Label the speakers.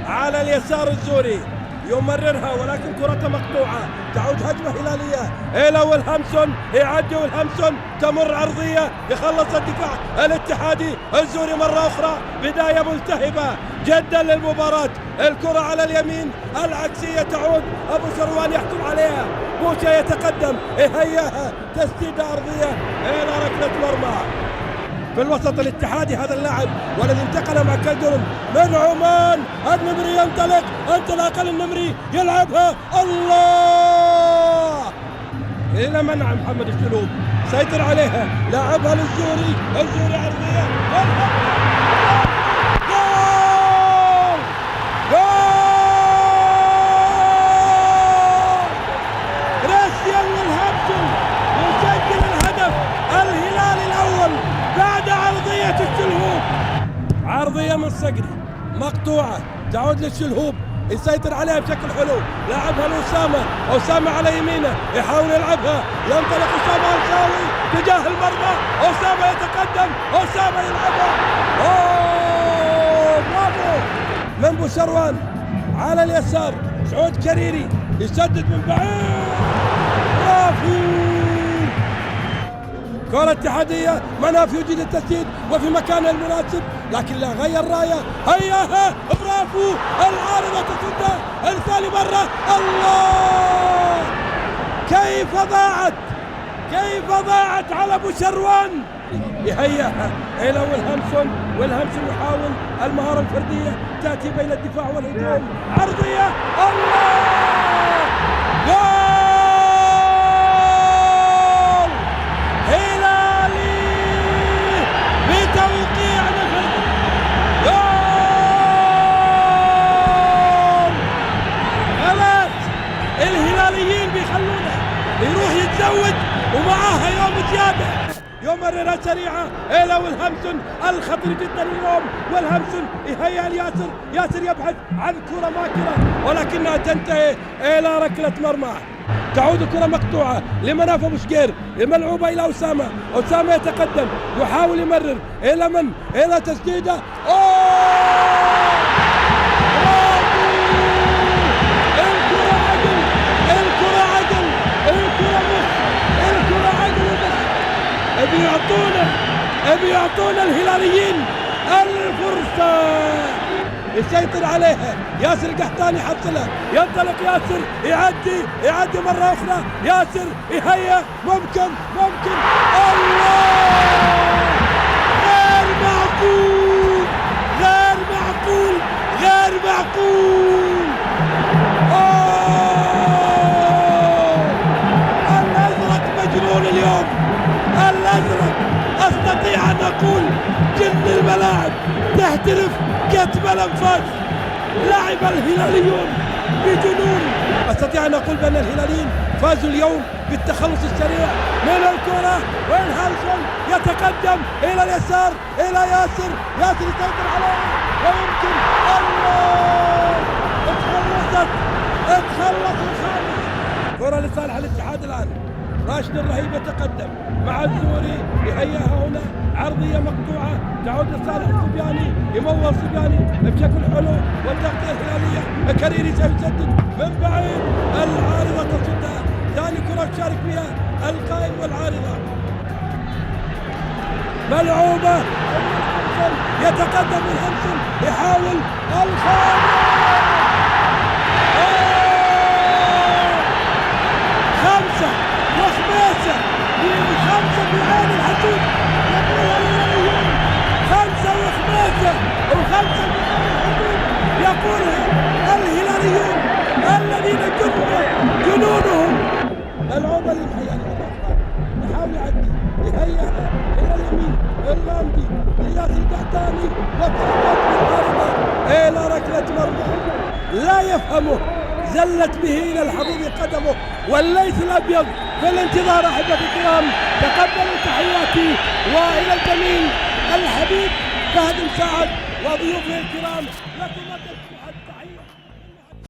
Speaker 1: على اليسار الزوري يمررها ولكن كرة مقطوعة، تعود هجمة هلالية إلى ويلهامسون، يعدي ويلهامسون، تمر عرضية يخلص الدفاع الاتحادي الزوري مرة أخرى، بداية ملتهبة جدا للمباراة، الكرة على اليمين العكسية تعود، أبو شروان يحكم عليها، بوشا يتقدم يهيئها، تسديدة أرضية إلى ركلة مرمى في الوسط الاتحادي هذا اللاعب والذي انتقل مع كالدرون من عمان. النمري ينطلق انطلاقا النمري يلعبها الله الى منع محمد الشلوب، سيطر عليها لاعبها للزوري، الزوري عرضيه جول جول كريستيان ويلهامسون يسجل الهدف الهلالي الاول بعد عرضية الشلهوب، عرضية من صقري مقطوعة تعود للشلهوب، يسيطر عليها بشكل حلو، لاعبها لأسامة، أسامة على يمينه يحاول يلعبها، ينطلق أسامة الشاوي تجاه المرمى، أسامة يتقدم، أسامة يلعبها، أوه برافو من بوشروان على اليسار، سعود كريري يسدد من بعيد، برافو كرة اتحادية، مناف يجيد التسديد وفي مكانه المناسب لكن لا غير راية، هياها برافو، العارضة تصدها الثاني مرة، الله كيف ضاعت على ابو شروان، يهيئها الى ويلهامسون، ويلهامسون يحاول المهارة الفردية تأتي بين الدفاع والهجوم، عرضية الله جول توقيع نفذ جول، خلاص الهلاليين بيخلونه يروح يتزوج ومعاها يوم زيادة، يمررها سريعة إلى ويلهامسون الخطير جدا اليوم، ويلهامسون يهيئ لياسر، ياسر يبحث عن كرة ماكرة ولكنها تنتهي إلى ركلة مرمى، تعود الكرة مقطوعة لمناف أبو شقير، ملعوبة إلى أسامة، أسامة يتقدم يحاول يمرر إلى من؟ إلى تسديدة، الكرة عدل، الكرة عدل، الكرة مصر، الكرة عدل وبس، بيعطونا الهلاليين الفرصة، يسيطر عليها ياسر القحطاني يحصلها، ينطلق ياسر يعدي مرة أخرى، ياسر يهيأ، ممكن الله غير معقول الأزرق مجنون اليوم، الأزرق أستطيع أن أقول جن الملاعب تحترف كتب الأنفاس، لعب الهلاليون بجنون، أستطيع أن أقول بأن الهلاليين فازوا اليوم بالتخلص السريع من الكرة، ويلهامسون يتقدم إلى اليسار إلى ياسر يسيطر عليه ويمكن الله اتخلص الخامس، كرة لصالح الاتحاد الآن، راشد الرهيب يتقدم مع الزوري يهيئها هنا، عرضية مقطوعة تعود لصالح الصبياني، يمول صبياني بشكل حلو والتغطية الهلالية، كريري سيسدد من بعيد، العارضة تصدها، ثاني كرة تشارك فيها القائم والعارضة، ملعوبة يتقدم ويلهامسون يحاول الخامس، خمسة وخماسة خمسة بعين الحدود، يقولها الهلاليون، خمسة وخماسة وخمسة بعين الحدود، يقولها الهلاليون الذين جنونهم، ملعوبة للحياة يحاول يعدي يهيئها إلى اليمين، الرامدي لياسر القحطاني وتحدث بالعارضة إلى ركلة مرمى، لا يفهمه، زلت به إلى الحضيض قدمه، والليث الأبيض في الانتظار أحبتي الكرام، تقبلوا تحياتي وإلى الجميل الحبيب فهد مساعد وضيوفه الكرام لكم